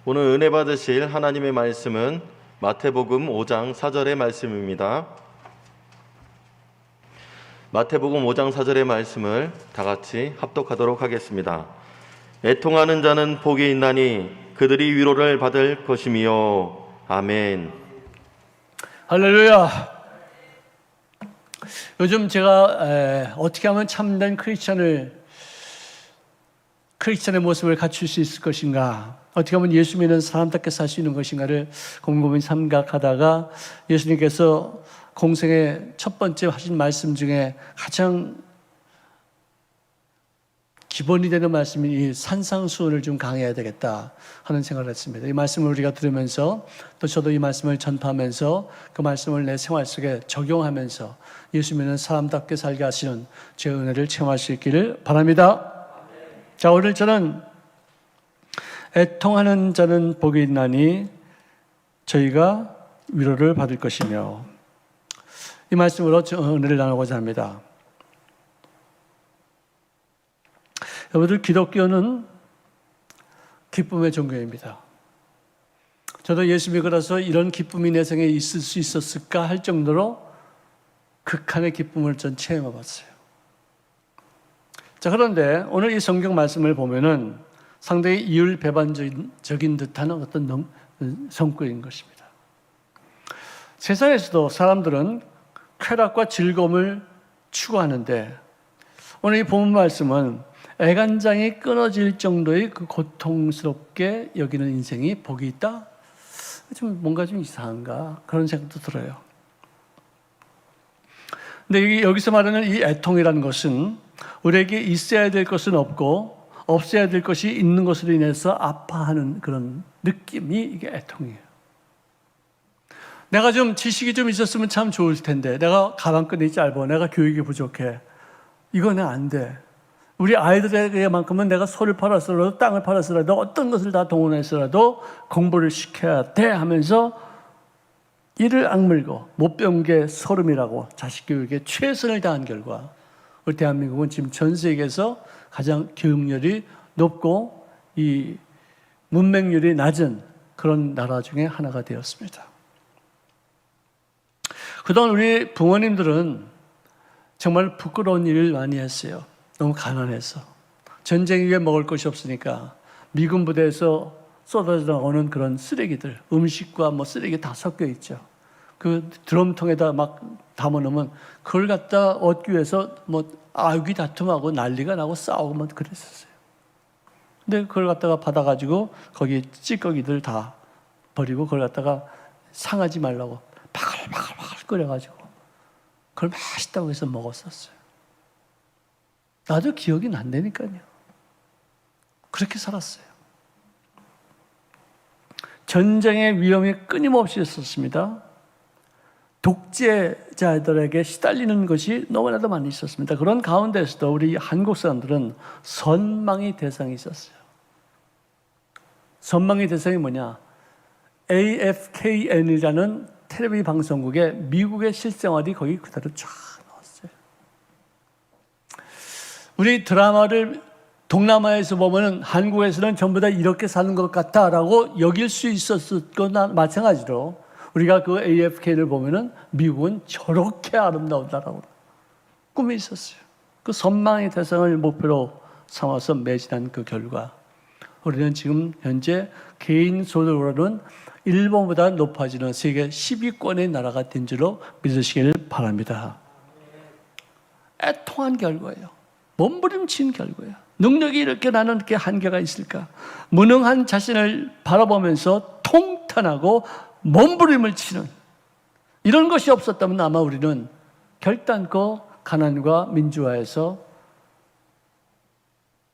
오늘 은혜 받으실 하나님의 말씀은 마태복음 5장 4절의 말씀입니다. 마태복음 5장 4절의 말씀을 다 같이 합독하도록 하겠습니다. 애통하는 자는 복이 있나니 그들이 위로를 받을 것이며. 아멘. 할렐루야. 요즘 제가 어떻게 하면 참된 크리스천의 모습을 갖출 수 있을 것인가, 어떻게 하면 예수 믿는 사람답게 살 수 있는 것인가를 곰곰이 생각하다가 예수님께서 공생의 첫 번째 하신 말씀 중에 가장 기본이 되는 말씀이 이 산상수훈을 좀 강해야 되겠다 하는 생각을 했습니다. 이 말씀을 우리가 들으면서 또 저도 이 말씀을 전파하면서 그 말씀을 내 생활 속에 적용하면서 예수 믿는 사람답게 살게 하시는 제 은혜를 체험할 수 있기를 바랍니다. 자, 오늘 저는 애통하는 자는 복이 있나니 저희가 위로를 받을 것이며, 이 말씀으로 은혜를 나누고자 합니다. 여러분들, 기독교는 기쁨의 종교입니다. 저도 예수 믿고 나서 이런 기쁨이 내 생에 있을 수 있었을까 할 정도로 극한의 기쁨을 전 체험해 봤어요. 자, 그런데 오늘 이 성경 말씀을 보면은 상당히 이율배반적인 듯한 어떤 성격인 것입니다. 세상에서도 사람들은 쾌락과 즐거움을 추구하는데, 오늘 이 본문 말씀은 애간장이 끊어질 정도의 그 고통스럽게 여기는 인생이 복이 있다? 뭔가 좀 이상한가? 그런 생각도 들어요. 근데 여기서 말하는 이 애통이라는 것은 우리에게 있어야 될 것은 없고 없어야 될 것이 있는 것으로 인해서 아파하는 그런 느낌이, 이게 애통이에요. 내가 좀 지식이 좀 있었으면 참 좋을 텐데, 내가 가방끈이 짧아, 내가 교육이 부족해, 이거는 안 돼. 우리 아이들에게만큼은 내가 소를 팔아서라도 땅을 팔아서라도 어떤 것을 다 동원해서라도 공부를 시켜야 돼 하면서 이를 악물고 못 배운 게 소름이라고 자식 교육에 최선을 다한 결과 우리 대한민국은 지금 전 세계에서 가장 교육열이 높고 이 문맹률이 낮은 그런 나라 중에 하나가 되었습니다. 그동안 우리 부모님들은 정말 부끄러운 일을 많이 했어요. 너무 가난해서. 전쟁 이후에 먹을 것이 없으니까 미군 부대에서 쏟아져 나오는 그런 쓰레기들, 음식과 쓰레기 다 섞여 있죠. 그 드럼통에다 막 담아놓으면 그걸 갖다 얻기 위해서 아귀 다툼하고 난리가 나고 싸우고 그랬었어요. 근데 그걸 갖다가 받아가지고 거기 찌꺼기들 다 버리고 그걸 갖다가 상하지 말라고 바글바글 끓여가지고 그걸 맛있다고 해서 먹었었어요. 나도 기억이 난다니까요. 그렇게 살았어요. 전쟁의 위험이 끊임없이 있었습니다. 독재자들에게 시달리는 것이 너무나도 많이 있었습니다. 그런 가운데서도 우리 한국 사람들은 선망의 대상이 있었어요. 선망의 대상이 뭐냐? AFKN이라는 텔레비전 방송국에 미국의 실생활이 거기 그대로 쫙 나왔어요. 우리 드라마를 동남아에서 보면 한국에서는 전부 다 이렇게 사는 것 같다라고 여길 수 있었을 거나 마찬가지로 우리가 그 AFK를 보면은 미국은 저렇게 아름다우다라고 꿈이 있었어요. 그 선망의 대상을 목표로 삼아서 매진한 그 결과 우리는 지금 현재 개인 소득으로는 일본보다 높아지는 세계 10위권의 나라가 된 줄로 믿으시길 바랍니다. 애통한 결과예요. 몸부림친 결과예요. 능력이 이렇게 나는 게 한계가 있을까? 무능한 자신을 바라보면서 통탄하고 몸부림을 치는 이런 것이 없었다면 아마 우리는 결단코 가난과 민주화에서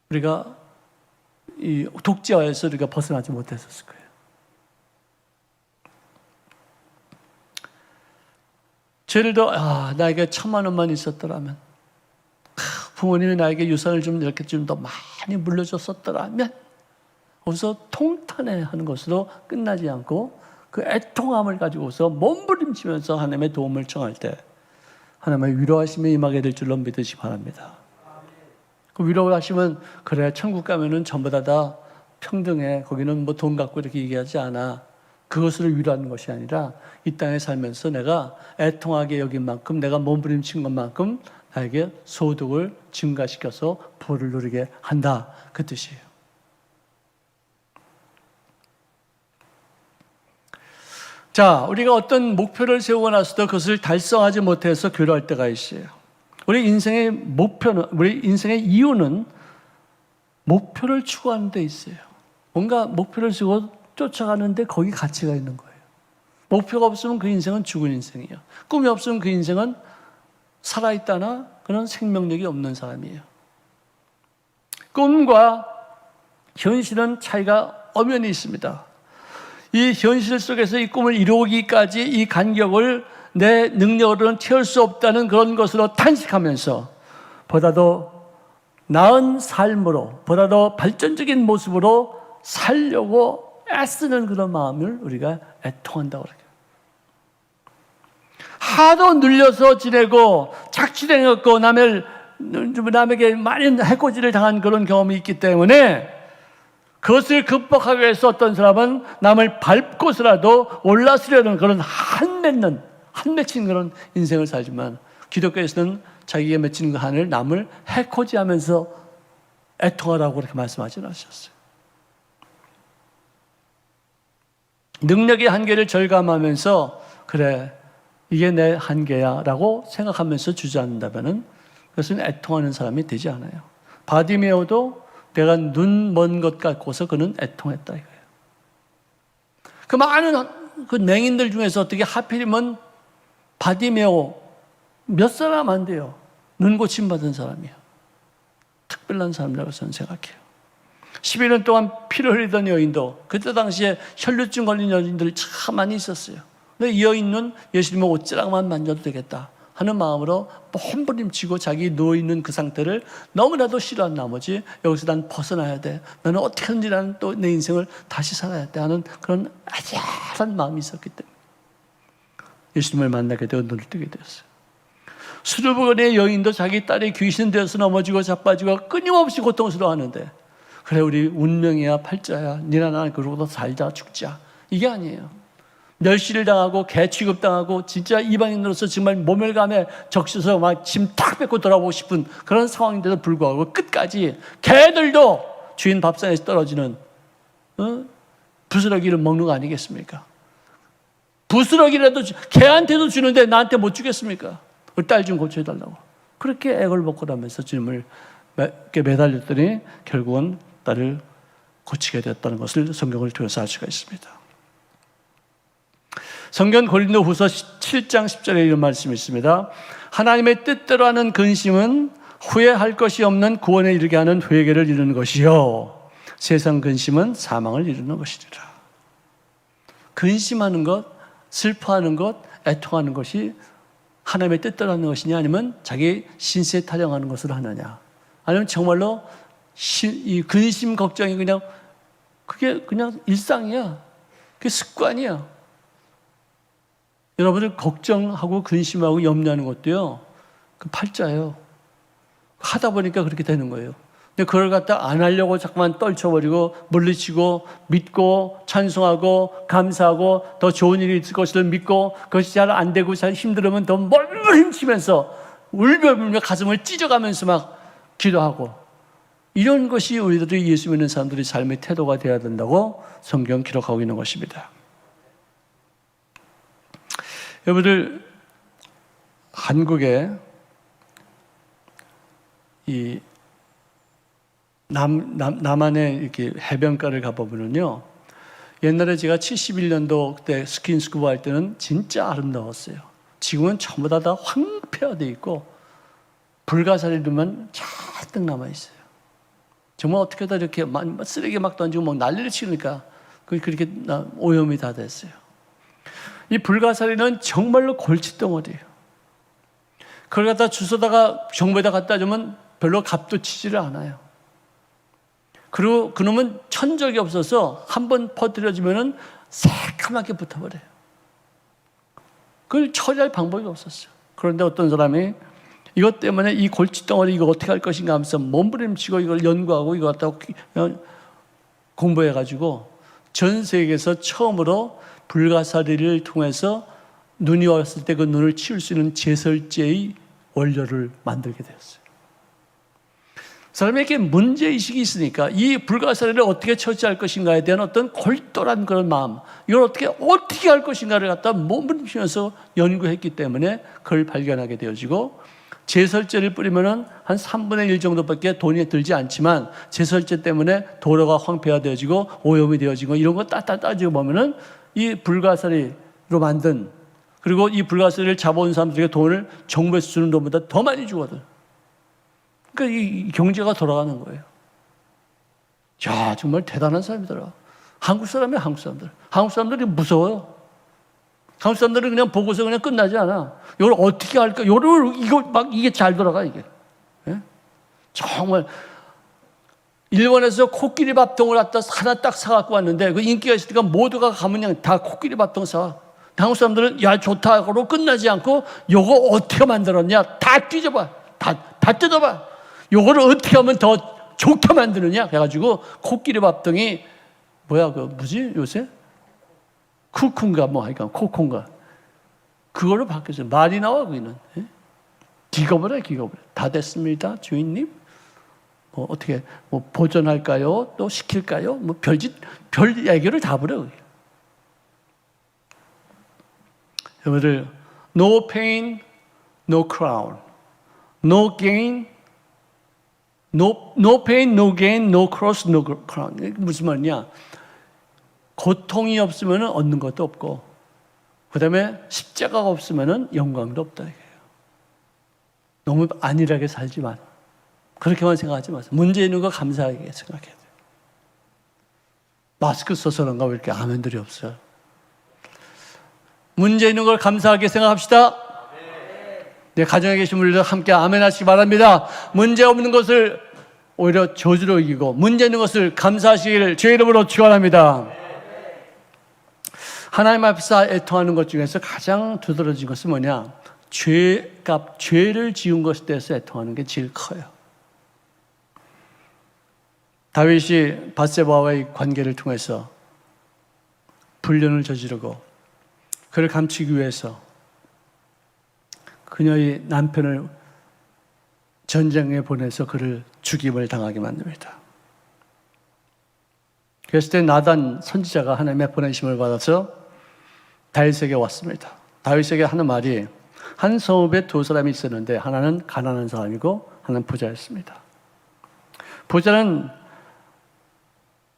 우리가 이 독재화에서 우리가 벗어나지 못했었을 거예요. 예를 들어 나에게 1,000만 원만 있었더라면, 부모님이 나에게 유산을 좀 이렇게 좀 더 많이 물려줬었더라면, 거기서 통탄해하는 것으로 끝나지 않고 그 애통함을 가지고서 몸부림치면서 하나님의 도움을 청할 때 하나님의 위로하심이 임하게 될 줄로 믿으시기 바랍니다. 그 위로하시면 그래 천국 가면은 전부 다 평등해. 거기는 뭐 돈 갖고 이렇게 얘기하지 않아. 그것을 위로하는 것이 아니라 이 땅에 살면서 내가 애통하게 여긴 만큼 내가 몸부림친 것만큼 나에게 소득을 증가시켜서 부를 누리게 한다. 그 뜻이에요. 자, 우리가 어떤 목표를 세우고 나서도 그것을 달성하지 못해서 괴로워할 때가 있어요. 우리 인생의 목표는, 우리 인생의 이유는 목표를 추구하는 데 있어요. 뭔가 목표를 세우고 쫓아가는데 거기 가치가 있는 거예요. 목표가 없으면 그 인생은 죽은 인생이에요. 꿈이 없으면 그 인생은 살아있다나 그런 생명력이 없는 사람이에요. 꿈과 현실은 차이가 엄연히 있습니다. 이 현실 속에서 이 꿈을 이루기까지 이 간격을 내 능력으로는 채울 수 없다는 그런 것으로 탄식하면서 보다 더 나은 삶으로, 보다 더 발전적인 모습으로 살려고 애쓰는 그런 마음을 우리가 애통한다고 그래요. 하도 눌려서 지내고 착취당했고 남에게 많은 해코지를 당한 그런 경험이 있기 때문에 그것을 극복하기 위해서 어떤 사람은 남을 밟고서라도 올라서려는 그런 한 맺힌 그런 인생을 살지만 기독교에서는 자기가 맺힌 그 한을 남을 해코지하면서 애통하라고 그렇게 말씀하지 않으셨어요. 능력의 한계를 절감하면서 그래 이게 내 한계야 라고 생각하면서 주저앉는다면 그것은 애통하는 사람이 되지 않아요. 바디메오도 내가 눈 먼 것 같고서 그는 애통했다 이거예요. 그 많은 그 맹인들 중에서 어떻게 하필이면 바디메오 몇 사람 안 돼요. 눈 고침 받은 사람이에요. 특별한 사람이라고 저는 생각해요. 11년 동안 피를 흘리던 여인도 그때 당시에 혈류증 걸린 여인들이 참 많이 있었어요. 근데 이 여인은 예수님의 옷자락만 만져도 되겠다 하는 마음으로 몸부림치고 자기 누워있는 그 상태를 너무나도 싫어한 나머지 여기서 난 벗어나야 돼. 나는 어떻게든지 나는 또 내 인생을 다시 살아야 돼 하는 그런 아찔한 마음이 있었기 때문에 예수님을 만나게 되고 눈을 뜨게 되었어요. 수르브건의 여인도 자기 딸이 귀신 되어서 넘어지고 자빠지고 끊임없이 고통스러워하는데 그래 우리 운명이야 팔자야 니나 나는 그러고도 살자 죽자 이게 아니에요. 멸시를 당하고 개 취급당하고 진짜 이방인으로서 정말 모멸감에 적셔서 막 침 탁 뱉고 돌아오고 싶은 그런 상황인데도 불구하고 끝까지 개들도 주인 밥상에서 떨어지는 부스러기를 먹는 거 아니겠습니까? 부스러기라도 개한테도 주는데 나한테 못 주겠습니까? 딸 좀 고쳐달라고 그렇게 애걸 먹고 나면서 주님을 매달렸더니 결국은 딸을 고치게 되었다는 것을 성경을 통해서 알 수가 있습니다. 성경 고린도후서 7장 10절에 이런 말씀이 있습니다. 하나님의 뜻대로 하는 근심은 후회할 것이 없는 구원에 이르게 하는 회개를 이루는 것이요 세상 근심은 사망을 이루는 것이리라. 근심하는 것, 슬퍼하는 것, 애통하는 것이 하나님의 뜻대로 하는 것이냐 아니면 자기 신세 타령하는 것을 하느냐 아니면 정말로 이 근심 걱정이 그게 그냥 일상이야. 그게 습관이야. 여러분들 걱정하고 근심하고 염려하는 것도요, 그 팔자예요. 하다 보니까 그렇게 되는 거예요. 근데 그걸 갖다 안 하려고 자꾸만 떨쳐버리고 물리치고 믿고 찬송하고 감사하고 더 좋은 일이 있을 것을 믿고 그것이 잘 안 되고 잘 힘들으면 더 몸부림치면서 울며 가슴을 찢어가면서 막 기도하고 이런 것이 우리들이 예수 믿는 사람들의 삶의 태도가 되어야 된다고 성경 기록하고 있는 것입니다. 여러분들 한국에 이 남한의 이렇게 해변가를 가보면요, 옛날에 제가 71년도 그때 스킨스쿠버 할 때는 진짜 아름다웠어요. 지금은 전부 다 황폐화되어 있고 불가사리들만 잔뜩 남아 있어요. 정말 어떻게 다 이렇게 쓰레기 막 던지고 막 난리를 치니까 그렇게 오염이 다 됐어요. 이 불가사리는 정말로 골칫덩어리예요. 그걸 갖다 주워다가 정부에다 갖다 주면 별로 값도 치지를 않아요. 그리고 그놈은 천적이 없어서 한번 퍼뜨려지면은 새카맣게 붙어버려요. 그걸 처리할 방법이 없었어요. 그런데 어떤 사람이 이것 때문에 이 골칫덩어리 이거 어떻게 할 것인가 하면서 몸부림치고 이걸 연구하고 이거 갖다가 공부해가지고 전 세계에서 처음으로 불가사리를 통해서 눈이 왔을 때 그 눈을 치울 수 있는 제설제의 원료를 만들게 되었어요. 사람에게 문제의식이 있으니까 이 불가사리를 어떻게 처치할 것인가에 대한 어떤 골똘한 그런 마음, 이걸 어떻게 할 것인가를 갖다 몸부림치면서 연구했기 때문에 그걸 발견하게 되어지고, 제설제를 뿌리면은 한 3분의 1 정도밖에 돈이 들지 않지만 제설제 때문에 도로가 황폐화되어지고 오염이 되어지고 이런 거 따지고 보면은 이 불가사리로 만든, 그리고 이 불가사리를 잡아온 사람들에게 돈을 정부에서 주는 돈보다 더 많이 주거든. 그러니까 이 경제가 돌아가는 거예요. 야, 정말 대단한 사람이더라. 한국 사람이야, 한국 사람들. 한국 사람들이 무서워요. 한국 사람들은 그냥 보고서 그냥 끝나지 않아. 이걸 어떻게 할까? 이게 잘 돌아가, 이게. 예? 정말. 일본에서 코끼리 밥통을 갖다 하나 딱 사갖고 왔는데, 그 인기가 있으니까 모두가 가면 그냥 다 코끼리 밥통 사. 한국 사람들은 야, 좋다고 끝나지 않고, 요거 어떻게 만들었냐? 다 뒤져봐. 다 뜯어봐. 요거를 어떻게 하면 더 좋게 만드느냐? 그래가지고, 코끼리 밥통이, 요새? 쿠쿤가 하여간 코콘가 그걸로 바뀌었어요. 말이 나와 거기는. 예? 기겁을 해. 다 됐습니다, 주인님. 어떻게 보존할까요? 또 시킬까요? 별 얘기를 다 부려. 여러분들, no pain, no crown, no gain, no pain, no gain, no cross, no crown. 이게 무슨 말이냐? 고통이 없으면 얻는 것도 없고, 그 다음에 십자가가 없으면 영광도 없다. 이게요. 너무 안일하게 살지 마. 그렇게만 생각하지 마세요. 문제 있는 거 감사하게 생각해야 돼요. 마스크 써서 그런가 왜 이렇게 아멘들이 없어요? 문제 있는 걸 감사하게 생각합시다. 네, 가정에 계신 분들도 함께 아멘 하시기 바랍니다. 문제 없는 것을 오히려 저주로 이기고 문제 있는 것을 감사하시기를 주의 이름으로 축원합니다. 하나님 앞에서 애통하는 것 중에서 가장 두드러진 것은 뭐냐? 죄를 지은 것에 대해서 애통하는 게 제일 커요. 다윗이 밧세바와의 관계를 통해서 불륜을 저지르고 그를 감추기 위해서 그녀의 남편을 전쟁에 보내서 그를 죽임을 당하게 만듭니다. 그랬을 때 나단 선지자가 하나님의 보내심을 받아서 다윗에게 왔습니다. 다윗에게 하는 말이, 한 성읍에 두 사람이 있었는데 하나는 가난한 사람이고 하나는 부자였습니다. 부자는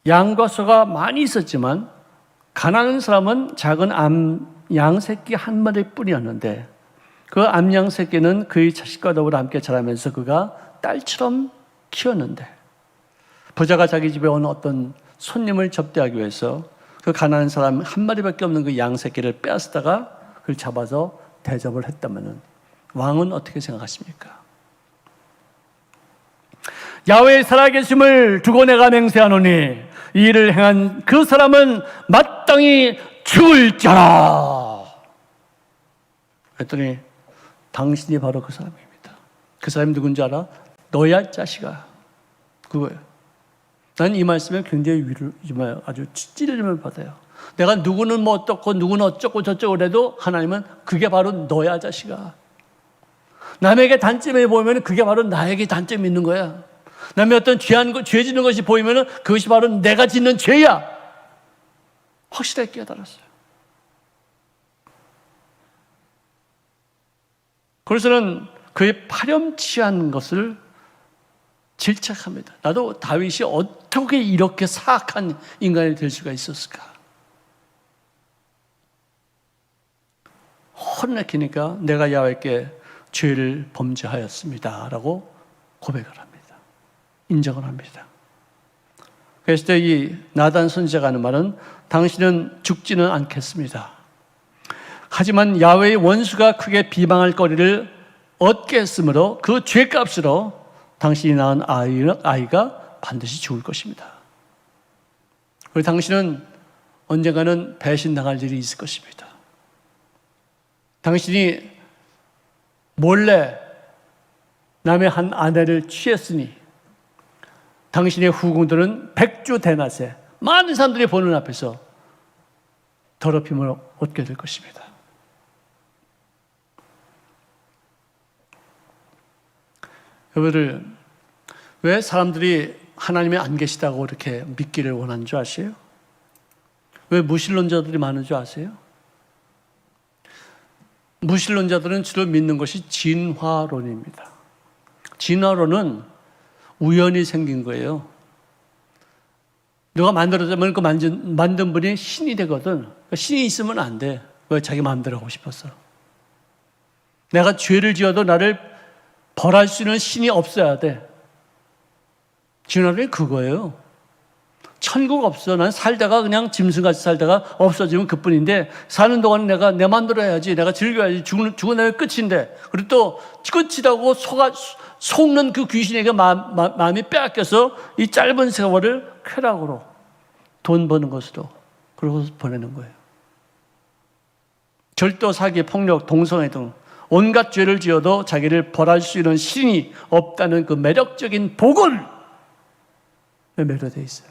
양과 소가 많이 있었지만 가난한 사람은 작은 양 새끼 한 마리뿐이었는데 그 암양 새끼는 그의 자식과 더불어 함께 자라면서 그가 딸처럼 키웠는데, 부자가 자기 집에 온 어떤 손님을 접대하기 위해서 그 가난한 사람 한 마리밖에 없는 그 양 새끼를 빼앗다가 그걸 잡아서 대접을 했다면 왕은 어떻게 생각하십니까? 야훼의 살아계심을 두고 내가 맹세하노니 이 일을 행한 그 사람은 마땅히 죽을지어라. 그랬더니 당신이 바로 그 사람입니다. 그 사람이 누군지 알아? 너야 자식아. 그거예요. 난 이 말씀에 굉장히 아주 찔림을 받아요. 내가 누구는 뭐 어떻고 누구는 어쩌고 저쩌고 그래도 하나님은 그게 바로 너야 자식아. 남에게 단점이 보이면 그게 바로 나에게 단점이 있는 거야. 남의 어떤 죄 짓는 것이 보이면 그것이 바로 내가 짓는 죄야. 확실하게 깨달았어요. 그래서는 그의 파렴치한 것을 질책합니다. 나도 다윗이 어떻게 이렇게 사악한 인간이 될 수가 있었을까? 혼내키니까 내가 야훼께 죄를 범죄하였습니다 라고 고백을 합니다. 인정을 합니다. 그랬을 때 이 나단 선지자가 하는 말은, 당신은 죽지는 않겠습니다. 하지만 야훼의 원수가 크게 비방할 거리를 얻게 했으므로 그 죄값으로 당신이 낳은 아이가 반드시 죽을 것입니다. 그리고 당신은 언젠가는 배신당할 일이 있을 것입니다. 당신이 몰래 남의 한 아내를 취했으니 당신의 후궁들은 백주 대낮에 많은 사람들이 보는 앞에서 더럽힘을 얻게 될 것입니다. 여러분들, 왜 사람들이 하나님이 안 계시다고 이렇게 믿기를 원하는 줄 아세요? 왜 무신론자들이 많은 줄 아세요? 무신론자들은 주로 믿는 것이 진화론입니다. 진화론은 우연히 생긴 거예요. 누가 만들어주면 그 만든 분이 신이 되거든. 신이 있으면 안 돼. 왜? 자기 마음대로 하고 싶어서. 내가 죄를 지어도 나를 벌할 수 있는 신이 없어야 돼. 진화론이 그거예요. 천국 없어. 난 살다가 그냥 짐승같이 살다가 없어지면 그뿐인데, 사는 동안 내가 내 마음대로 해야지. 내가 즐겨야지. 죽은 날이 끝인데. 그리고 또 끝이라고 속는 그 귀신에게 마음이 빼앗겨서 이 짧은 세월을 쾌락으로, 돈 버는 것으로 그러고 보내는 거예요. 절도, 사기, 폭력, 동성애 등 온갖 죄를 지어도 자기를 벌할 수 있는 신이 없다는 그 매력적인 복을 매료되어 있어요.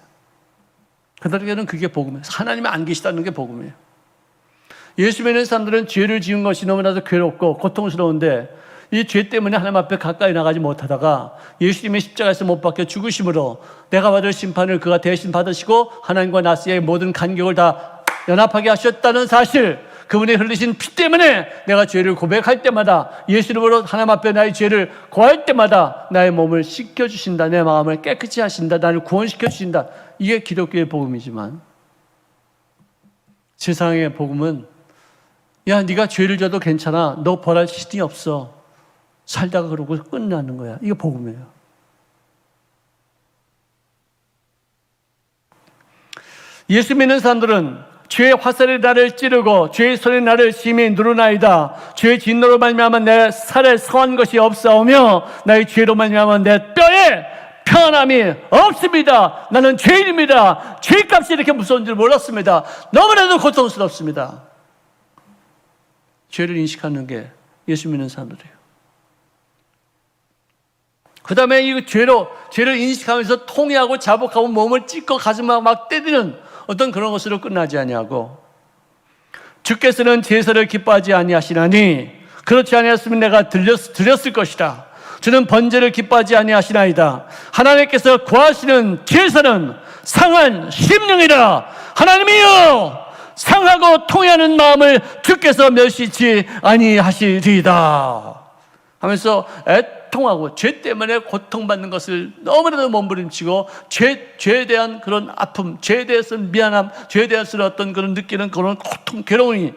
그들에게는 그게 복음이에요. 하나님이 안 계시다는 게 복음이에요. 예수 믿는 사람들은 죄를 지은 것이 너무나도 괴롭고 고통스러운데, 이 죄 때문에 하나님 앞에 가까이 나가지 못하다가 예수님이 십자가에서 못 박혀 죽으심으로 내가 받을 심판을 그가 대신 받으시고 하나님과 나 사이의 모든 간격을 다 연합하게 하셨다는 사실, 그분이 흘리신 피 때문에 내가 죄를 고백할 때마다, 예수님으로 하나님 앞에 나의 죄를 고할 때마다 나의 몸을 씻겨주신다, 내 마음을 깨끗이 하신다, 나를 구원시켜주신다. 이게 기독교의 복음이지만, 세상의 복음은 야, 네가 죄를 져도 괜찮아, 너 벌할 신이 없어, 살다가 그러고 끝나는 거야. 이게 복음이에요. 예수 믿는 사람들은 죄의 화살이 나를 찌르고 죄의 손이 나를 심히 누르나이다. 죄의 진노로 말미암아 내 살에 성한 것이 없사오며 나의 죄로 말미암아 내 뼈에 편함이 없습니다. 나는 죄인입니다. 죄값이 이렇게 무서운 줄 몰랐습니다. 너무나도 고통스럽습니다. 죄를 인식하는 게 예수 믿는 사람들이에요. 그 다음에 이 죄를 인식하면서 통회하고 자복하고 몸을 찢고 가슴을 막 때리는 어떤 그런 것으로 끝나지 아니하고, 주께서는 제사를 기뻐하지 아니하시나니 그렇지 아니하였으면 내가 드렸을 것이다. 주는 번제를 기뻐하지 아니하시나이다. 하나님께서 구하시는 제사는 상한 심령이라. 하나님이여, 상하고 통회하는 마음을 주께서 멸시치 아니하시리이다 하면서 애통하고 죄 때문에 고통받는 것을 너무나도 몸부림치고, 죄에 대한 그런 아픔, 죄에 대해서는 미안함, 죄에 대해서는 어떤 그런 느끼는 그런 고통, 괴로움이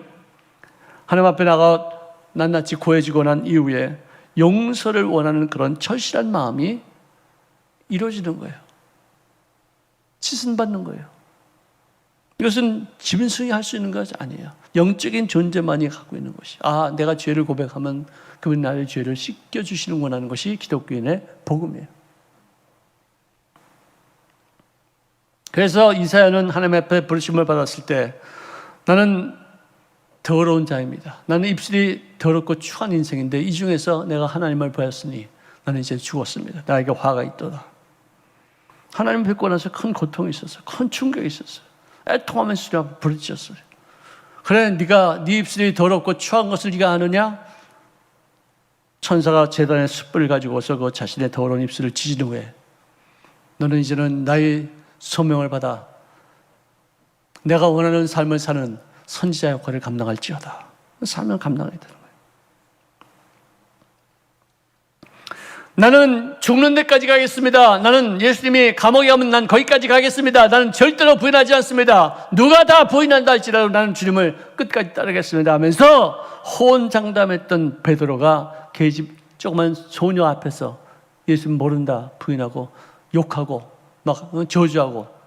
하나님 앞에 나가 낱낱이 고해지고 난 이후에 용서를 원하는 그런 절실한 마음이 이루어지는 거예요. 씻음받는 거예요. 이것은 짐승이 할 수 있는 것이 아니에요. 영적인 존재만이 갖고 있는 것이. 아, 내가 죄를 고백하면 그분이 나의 죄를 씻겨주시는구나 하는 것이 기독교인의 복음이에요. 그래서 이사야는 하나님 앞에 부르심을 받았을 때, 나는 더러운 자입니다. 나는 입술이 더럽고 추한 인생인데 이 중에서 내가 하나님을 보았으니 나는 이제 죽었습니다. 나에게 화가 있도다. 하나님 뵙고 나서 큰 고통이 있었어요. 큰 충격이 있었어요. 애통하면서 부르짖었어요. 그래, 네가 네 입술이 더럽고 추한 것을 네가 아느냐? 천사가 제단의 숯불을 가지고서 그 자신의 더러운 입술을 찢은 후에 너는 이제는 나의 소명을 받아 내가 원하는 삶을 사는 선지자 역할을 감당할지어다. 삶을 감당해야 되는 거예요. 나는 죽는 데까지 가겠습니다. 나는 예수님이 감옥에 가면 난 거기까지 가겠습니다. 나는 절대로 부인하지 않습니다. 누가 다 부인한다 할지라도 나는 주님을 끝까지 따르겠습니다 하면서 호언장담했던 베드로가 계집 조그만 소녀 앞에서 예수님 모른다 부인하고 욕하고 막 저주하고,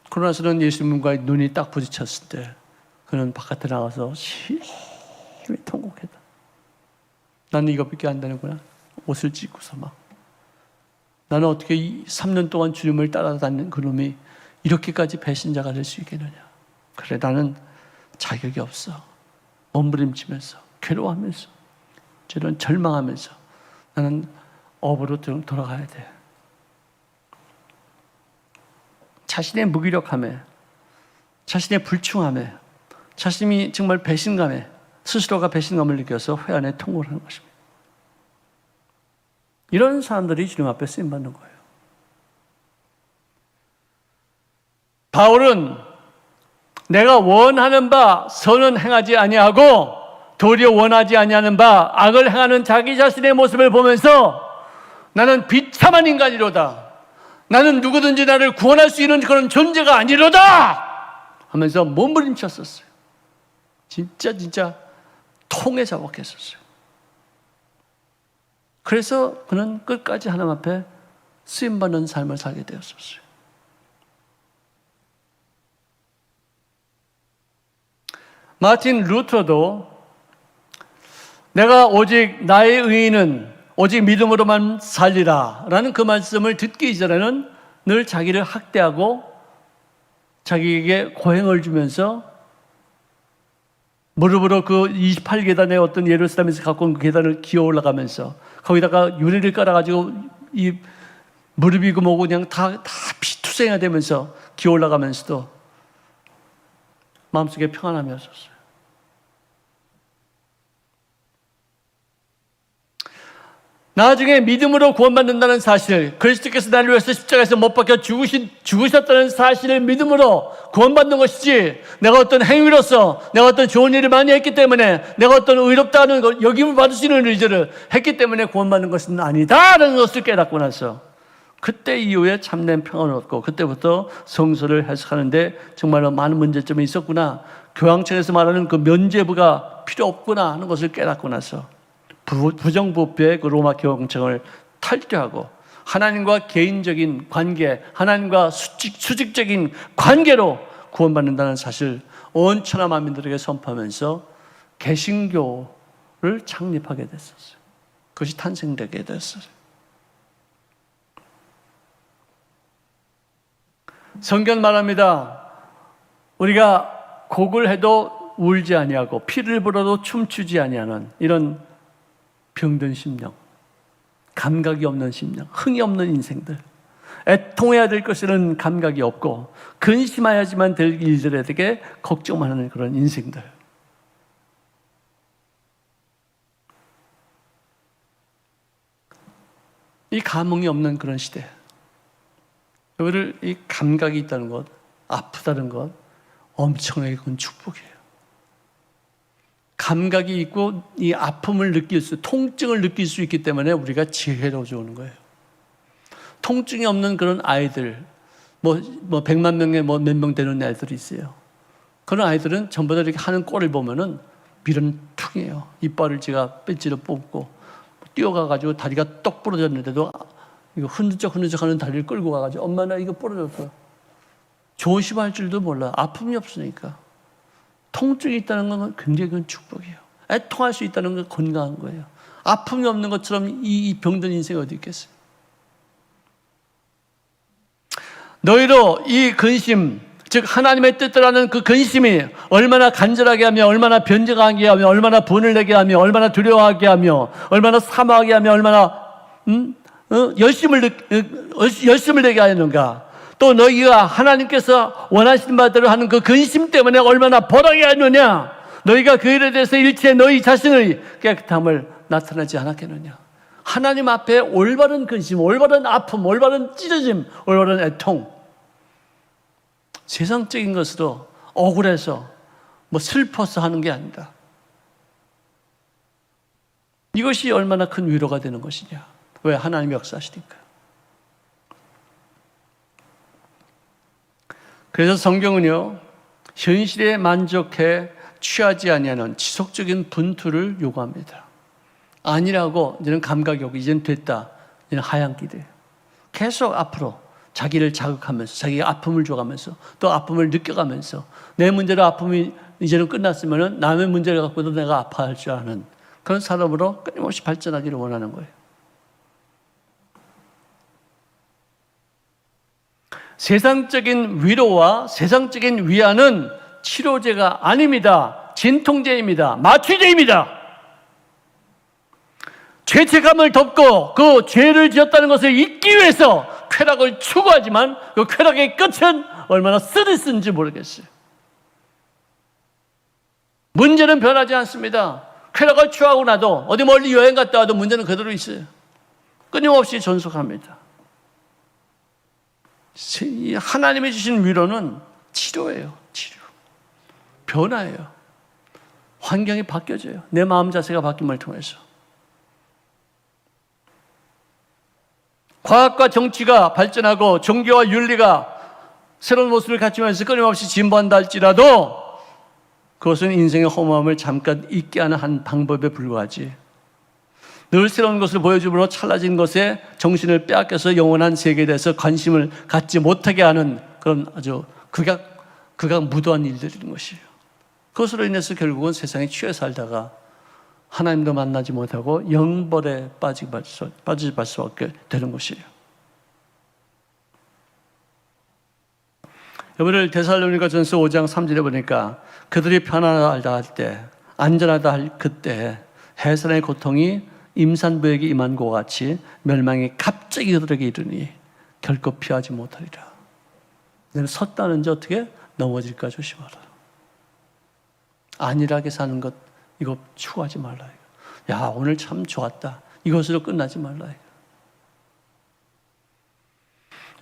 그러고 나서는 예수님과의 눈이 딱 부딪혔을 때 그는 바깥에 나가서 심히 통곡했다. 나는 이것밖에 안 되는구나. 옷을 찢고서 막. 나는 어떻게 3년 동안 주님을 따라다니는 그놈이 이렇게까지 배신자가 될 수 있겠느냐. 그래, 나는 자격이 없어. 몸부림치면서 괴로워하면서 저런 절망하면서 나는 업으로 돌아가야 돼. 자신의 무기력함에, 자신의 불충함에, 자신이 정말 배신감에, 스스로가 배신감을 느껴서 회안에 통곡을 하는 것입니다. 이런 사람들이 주님 앞에 쓰임받는 거예요. 바울은 내가 원하는 바 선은 행하지 아니하고 도리어 원하지 아니하는 바 악을 행하는 자기 자신의 모습을 보면서 나는 비참한 인간이로다. 나는 누구든지 나를 구원할 수 있는 그런 존재가 아니로다 하면서 몸부림쳤었어요. 진짜 통에 자복했었어요. 그래서 그는 끝까지 하나님 앞에 쓰임받는 삶을 살게 되었었어요. 마틴 루터도 내가 오직 나의 의인은 오직 믿음으로만 살리라 라는 그 말씀을 듣기 이전에는 늘 자기를 학대하고 자기에게 고행을 주면서 무릎으로 그 28계단의 어떤 예루살렘에서 갖고 온 그 계단을 기어 올라가면서 거기다가 유리를 깔아가지고 이 무릎이고 뭐고 그냥 다 피투성이가 되면서 기어 올라가면서도 마음속에 평안함이 없었어요. 나중에 믿음으로 구원받는다는 사실, 그리스도께서 나를 위해서 십자가에서 못 박혀 죽으셨다는 사실을 믿음으로 구원받는 것이지, 내가 어떤 행위로서 내가 어떤 좋은 일을 많이 했기 때문에 내가 어떤 의롭다는 것, 여김을 받을 수 있는 일들을 했기 때문에 구원받는 것은 아니다라는 것을 깨닫고 나서 그때 이후에 참된 평안을 얻고 그때부터 성서를 해석하는데 정말로 많은 문제점이 있었구나, 교황청에서 말하는 그 면죄부가 필요 없구나 하는 것을 깨닫고 나서 부정부패의 그 로마 교황청을 탈퇴하고 하나님과 개인적인 관계, 하나님과 수직적인 관계로 구원받는다는 사실을 온 천하 만민들에게 선포하면서 개신교를 창립하게 됐었어요. 그것이 탄생되게 됐어요. 성경 말합니다. 우리가 곡을 해도 울지 아니하고 피를 불어도 춤추지 아니하는 이런 병든 심령, 감각이 없는 심령, 흥이 없는 인생들, 애통해야 될 것에는 감각이 없고 근심해야지만 될 일들에 대해 걱정하는 그런 인생들. 이 감흥이 없는 그런 시대. 여기를 이 감각이 있다는 것, 아프다는 것, 엄청나게 큰 축복이에요. 감각이 있고 이 아픔을 느낄 수, 통증을 느낄 수 있기 때문에 우리가 지혜로워져 오는 거예요. 통증이 없는 그런 아이들, 뭐 100만 명에 몇 명 되는 아이들이 있어요. 그런 아이들은 전부 다 이렇게 하는 꼴을 보면은 미련퉁이에요. 이빨을 제가 뺀지로 뽑고 뛰어가가지고 다리가 떡 부러졌는데도 이거 흔들쩍 하는 다리를 끌고 가가지고 엄마 나 이거 부러졌어. 조심할 줄도 몰라. 아픔이 없으니까. 통증이 있다는 건 굉장히 큰 축복이에요. 애통할 수 있다는 건 건강한 거예요. 아픔이 없는 것처럼 이 병든 인생이 어디 있겠어요. 너희로 이 근심, 즉 하나님의 뜻대로라는 그 근심이 얼마나 간절하게 하며 얼마나 변증하게 하며 얼마나 분을 내게 하며 얼마나 두려워하게 하며 얼마나 사모하게 하며 얼마나 열심을 내게 하는가. 또 너희가 하나님께서 원하시는 바대로 하는 그 근심 때문에 얼마나 벌하게 하느냐. 너희가 그 일에 대해서 일체 너희 자신의 깨끗함을 나타나지 않았겠느냐. 하나님 앞에 올바른 근심, 올바른 아픔, 올바른 찢어짐, 올바른 애통, 세상적인 것으로 억울해서 슬퍼서 하는 게 아니다. 이것이 얼마나 큰 위로가 되는 것이냐. 왜? 하나님이 역사하시니까. 그래서 성경은요, 현실에 만족해 취하지 아니하는 지속적인 분투를 요구합니다. 아니라고 이제는 감각이 오고 이제는 됐다, 이제는 하얀 길이에요. 계속 앞으로 자기를 자극하면서 자기가 아픔을 줘가면서 또 아픔을 느껴가면서 내 문제로 아픔이 이제는 끝났으면 남의 문제를 갖고도 내가 아파할 줄 아는 그런 사람으로 끊임없이 발전하기를 원하는 거예요. 세상적인 위로와 세상적인 위안은 치료제가 아닙니다. 진통제입니다. 마취제입니다. 죄책감을 덮고 그 죄를 지었다는 것을 잊기 위해서 쾌락을 추구하지만 그 쾌락의 끝은 얼마나 스트레스인지 모르겠어요. 문제는 변하지 않습니다. 쾌락을 취하고 나도 어디 멀리 여행 갔다 와도 문제는 그대로 있어요. 끊임없이 전속합니다. 하나님이 주신 위로는 치료예요. 치료. 변화예요. 환경이 바뀌어져요. 내 마음 자세가 바뀜을 통해서. 과학과 정치가 발전하고 종교와 윤리가 새로운 모습을 갖추면서 끊임없이 진보한다 할지라도 그것은 인생의 허무함을 잠깐 잊게 하는 한 방법에 불과하지. 늘 새로운 것을 보여줌으로 찰나진 것에 정신을 빼앗겨서 영원한 세계에 대해서 관심을 갖지 못하게 하는 그런 아주 극악 무도한 일들인 것이에요. 그것으로 인해서 결국은 세상에 취해 살다가 하나님도 만나지 못하고 영벌에 빠질 수밖에 되는 것이에요. 여러분들 데살로니가전서 5장 3절에 보니까 그들이 편안하다 할 때, 안전하다 할 그때 해산의 고통이 임산부에게 임한 것 같이 멸망이 갑자기 그들에게 이르니 결코 피하지 못하리라. 내가 섰다는지 어떻게 넘어질까 조심하라. 안일하게 사는 것 이거 추구하지 말라. 야, 오늘 참 좋았다. 이것으로 끝나지 말라.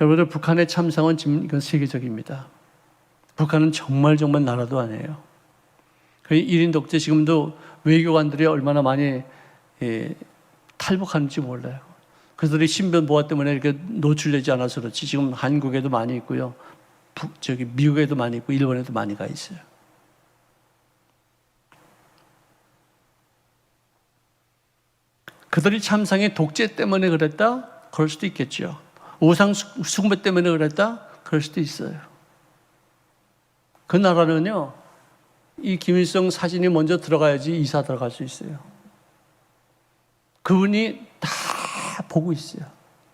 여러분들, 북한의 참상은 지금 이건 세계적입니다. 북한은 정말 나라도 아니에요. 1인 독재, 지금도 외교관들이 얼마나 많이 탈북하는지 몰라요. 그들이 신변 보호 때문에 이렇게 노출되지 않아서 그렇지 지금 한국에도 많이 있고요. 미국에도 많이 있고 일본에도 많이 가 있어요. 그들이 참상의 독재 때문에 그랬다? 그럴 수도 있겠죠. 우상 숭배 때문에 그랬다? 그럴 수도 있어요. 그 나라는요, 이 김일성 사진이 먼저 들어가야지 이사 들어갈 수 있어요. 그분이 다 보고 있어요.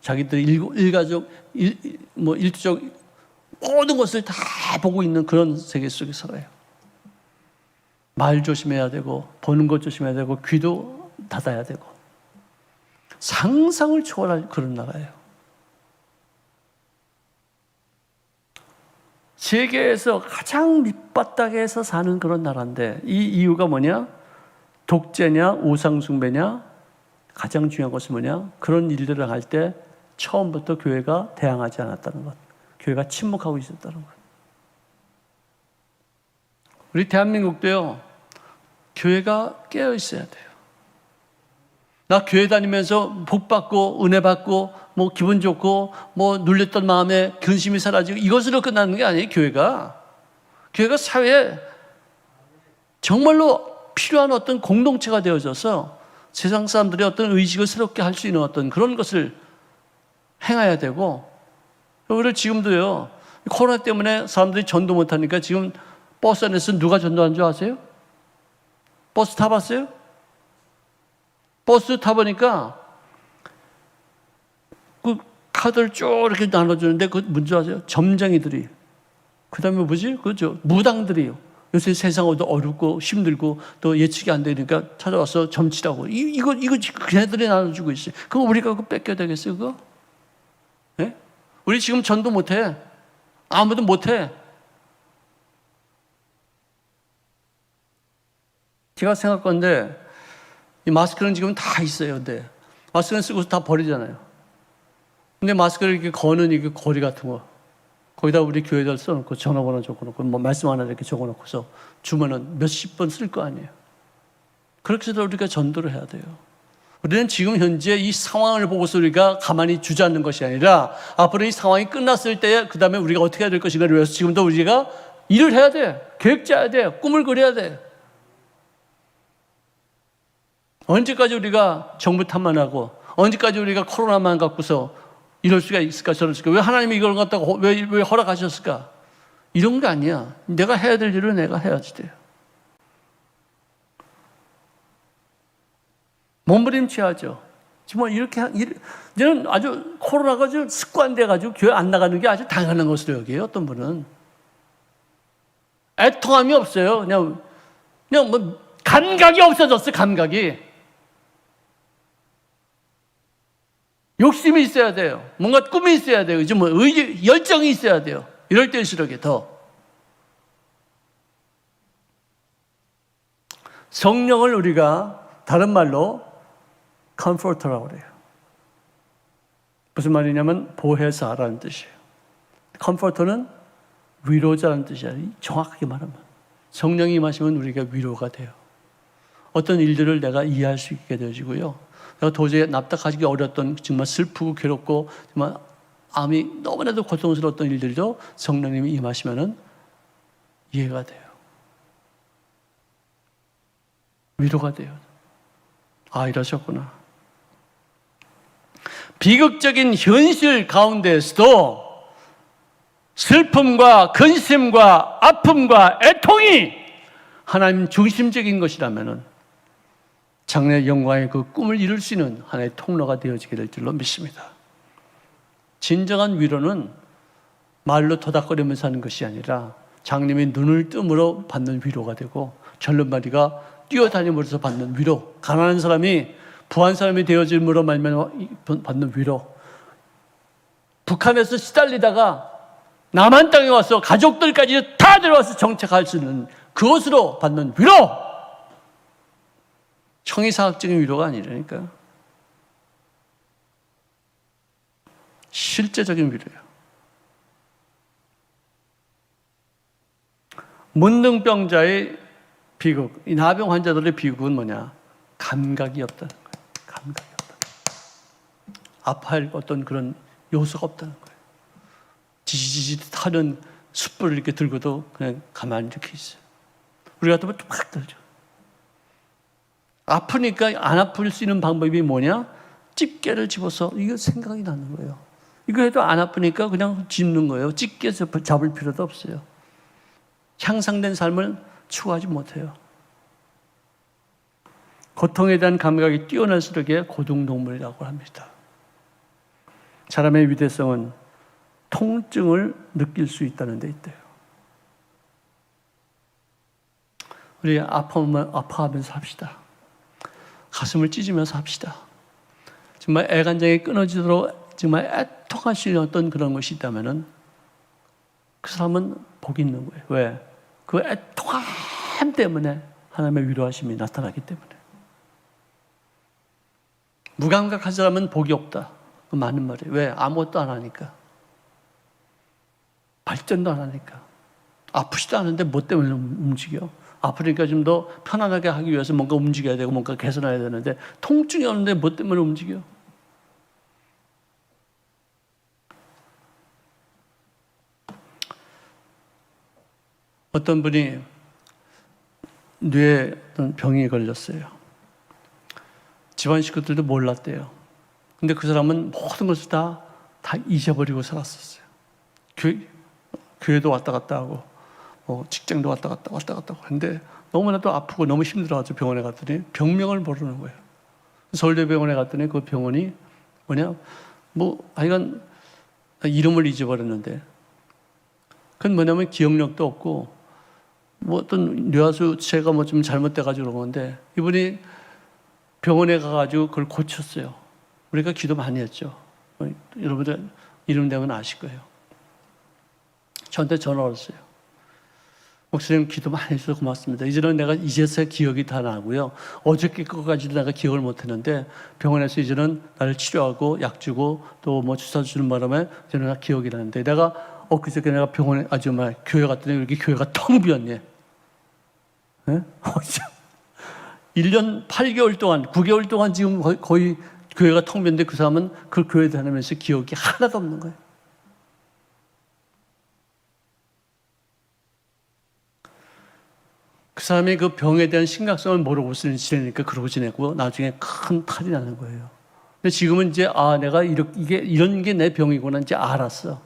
자기들 일가족, 일주족, 모든 것을 다 보고 있는 그런 세계 속에 살아요. 말 조심해야 되고, 보는 것 조심해야 되고, 귀도 닫아야 되고. 상상을 초월할 그런 나라예요. 세계에서 가장 밑바닥에서 사는 그런 나라인데 이 이유가 뭐냐? 독재냐 우상숭배냐? 가장 중요한 것은 뭐냐? 그런 일들을 할 때 처음부터 교회가 대항하지 않았다는 것. 교회가 침묵하고 있었다는 것. 우리 대한민국도요. 교회가 깨어 있어야 돼요. 나 교회 다니면서 복 받고 은혜 받고 기분 좋고 눌렸던 마음에 근심이 사라지고 이것으로 끝나는 게 아니에요. 교회가 사회에 정말로 필요한 어떤 공동체가 되어져서 세상 사람들이 어떤 의식을 새롭게 할 수 있는 어떤 그런 것을 행해야 되고, 우리 지금도요 코로나 때문에 사람들이 전도 못하니까 지금 버스 안에서 누가 전도한 줄 아세요? 버스 타봤어요? 버스 타보니까 그 카드를 쭉 이렇게 나눠주는데 그 뭔지 아세요? 점쟁이들이. 그 다음에 뭐지? 무당들이요. 요새 세상도 어렵고 힘들고 또 예측이 안 되니까 찾아와서 점치라고. 이거 걔네들이 나눠주고 있어요. 그거 우리가 그거 뺏겨야 되겠어요, 그거? 네? 우리 지금 전도 못해. 아무도 못해. 제가 생각건데 이 마스크는 지금 다 있어요. 근데 마스크는 쓰고 다 버리잖아요. 근데 마스크를 이렇게 거는 이게 거리 같은 거 거기다 우리 교회들 써놓고 전화번호 적어놓고 말씀 하나 이렇게 적어놓고서 주면은 몇십 번 쓸 거 아니에요. 그렇게 해서 우리가 전도를 해야 돼요. 우리는 지금 현재 이 상황을 보고서 우리가 가만히 주저앉는 것이 아니라 앞으로 이 상황이 끝났을 때 그 다음에 우리가 어떻게 해야 될 것인가를 위해서 지금도 우리가 일을 해야 돼. 계획 짜야 돼. 꿈을 그려야 돼. 언제까지 우리가 정부 탓만 하고 언제까지 우리가 코로나만 갖고서 이럴 수가 있을까 저럴 수가, 왜 하나님이 이걸 갖다가 왜 허락하셨을까? 이런 게 아니야. 내가 해야 될 일을 내가 해야지 돼요. 몸부림쳐야죠. 정말 이제는 아주 코로나가 좀 습관돼가지고 교회 안 나가는 게 아주 당연한 것으로 여겨요. 어떤 분은 애통함이 없어요. 그냥 감각이 없어졌어. 감각이. 욕심이 있어야 돼요. 뭔가 꿈이 있어야 돼요. 뭐 의지, 열정이 있어야 돼요. 이럴 때일수록 더. 성령을 우리가 다른 말로 컴포터라고 그래요. 무슨 말이냐면 보혜사라는 뜻이에요. 컴포터는 위로자라는 뜻이에요. 정확하게 말하면 성령이 임하시면 우리가 위로가 돼요. 어떤 일들을 내가 이해할 수 있게 되어지고요. 내가 도저히 납득하기 어려웠던 정말 슬프고 괴롭고 정말 마음이 너무나도 고통스러웠던 일들도 성령님이 임하시면 이해가 돼요. 위로가 돼요. 아, 이러셨구나. 비극적인 현실 가운데에서도 슬픔과 근심과 아픔과 애통이 하나님 중심적인 것이라면 장래의 영광의 그 꿈을 이룰 수 있는 하나의 통로가 되어지게 될 줄로 믿습니다. 진정한 위로는 말로 토닥거리면서 하는 것이 아니라 장님이 눈을 뜸으로 받는 위로가 되고 절름발이가 뛰어다님으로써 받는 위로, 가난한 사람이 부한 사람이 되어짐으로 말미암아 받는 위로, 북한에서 시달리다가 남한 땅에 와서 가족들까지 다 데려와서 정착할 수 있는 그것으로 받는 위로, 청이사학적인 위로가 아니라니까 실제적인 위로예요. 문둥병자의 비극, 이 나병 환자들의 비극은 뭐냐? 감각이 없다는 거예요. 감각이 없다는 거예요. 아파할 어떤 그런 요소가 없다는 거예요. 지지지 타는 숯불을 이렇게 들고도 그냥 가만히 이렇게 있어요. 우리 같으면 팍 들죠. 아프니까 안 아플 수 있는 방법이 뭐냐? 집게를 집어서 이거 생각이 나는 거예요. 이거 해도 안 아프니까 그냥 집는 거예요. 집게에서 잡을 필요도 없어요. 향상된 삶을 추구하지 못해요. 고통에 대한 감각이 뛰어날수록 고등동물이라고 합니다. 사람의 위대성은 통증을 느낄 수 있다는 데 있대요. 우리 아파하면서 합시다. 가슴을 찢으면서 합시다. 정말 애간장이 끊어지도록 정말 애통할 수 있는 어떤 그런 것이 있다면 그 사람은 복이 있는 거예요. 왜? 그 애통함 때문에 하나님의 위로하심이 나타나기 때문에. 무감각한 사람은 복이 없다. 그 맞는 말이에요. 왜? 아무것도 안 하니까. 발전도 안 하니까. 아프지도 않은데 뭐 때문에 움직여? 아프니까 좀 더 편안하게 하기 위해서 뭔가 움직여야 되고 뭔가 개선해야 되는데 통증이 오는데 뭐 때문에 움직여? 어떤 분이 뇌에 어떤 병이 걸렸어요. 집안 식구들도 몰랐대요. 근데 그 사람은 모든 것을 다 잊어버리고 살았었어요. 교회도 왔다 갔다 하고, 직장도 왔다 갔다 하고 했는데 너무나도 아프고 너무 힘들어가지고 병원에 갔더니 병명을 모르는 거예요. 서울대병원에 갔더니 그 병원이 하여간 이름을 잊어버렸는데, 그건 뭐냐면 기억력도 없고, 어떤 뇌하수체가 좀 잘못돼가지고 그런 건데, 이분이 병원에 가가지고 그걸 고쳤어요. 우리가 기도 많이 했죠. 여러분들 이름 되면 아실 거예요. 저한테 전화 왔어요. 목사님 기도 많이 해주셔서 고맙습니다. 이제는 내가 이제서야 기억이 다 나고요. 어저께 것까지도 내가 기억을 못했는데 병원에서 이제는 나를 치료하고 약 주고 또 주사 주는 바람에 이제는 나 기억이 나는데 내가 그저께 내가 병원에 교회 갔더니 이렇게 교회가 텅 비었네. 네? 1년 8개월 동안 9개월 동안 지금 거의 교회가 텅 비었는데 그 사람은 그 교회 다니면서 기억이 하나도 없는 거예요. 그 사람이 그 병에 대한 심각성을 모르고 지내니까 그러고 지내고 나중에 큰 탈이 나는 거예요. 근데 지금은 이제 내가 이런 게 내 병이구나 이제 알았어.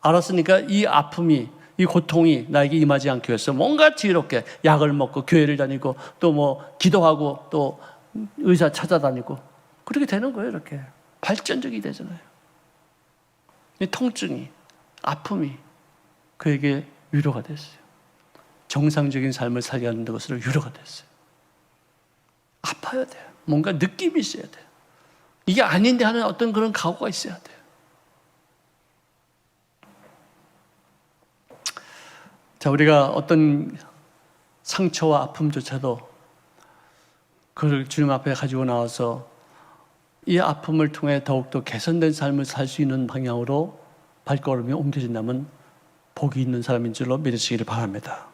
알았으니까 이 아픔이 이 고통이 나에게 임하지 않기 위해서 뭔가 지혜롭게 약을 먹고 교회를 다니고 또 기도하고 또 의사 찾아다니고 그렇게 되는 거예요. 이렇게 발전적이 되잖아요. 이 통증이 아픔이 그에게 위로가 됐어요. 정상적인 삶을 살게 하는 것으로 위로가 됐어요. 아파야 돼요. 뭔가 느낌이 있어야 돼요. 이게 아닌데 하는 어떤 그런 각오가 있어야 돼요. 자, 우리가 어떤 상처와 아픔조차도 그걸 주님 앞에 가지고 나와서 이 아픔을 통해 더욱더 개선된 삶을 살 수 있는 방향으로 발걸음이 옮겨진다면 복이 있는 사람인 줄로 믿으시기를 바랍니다.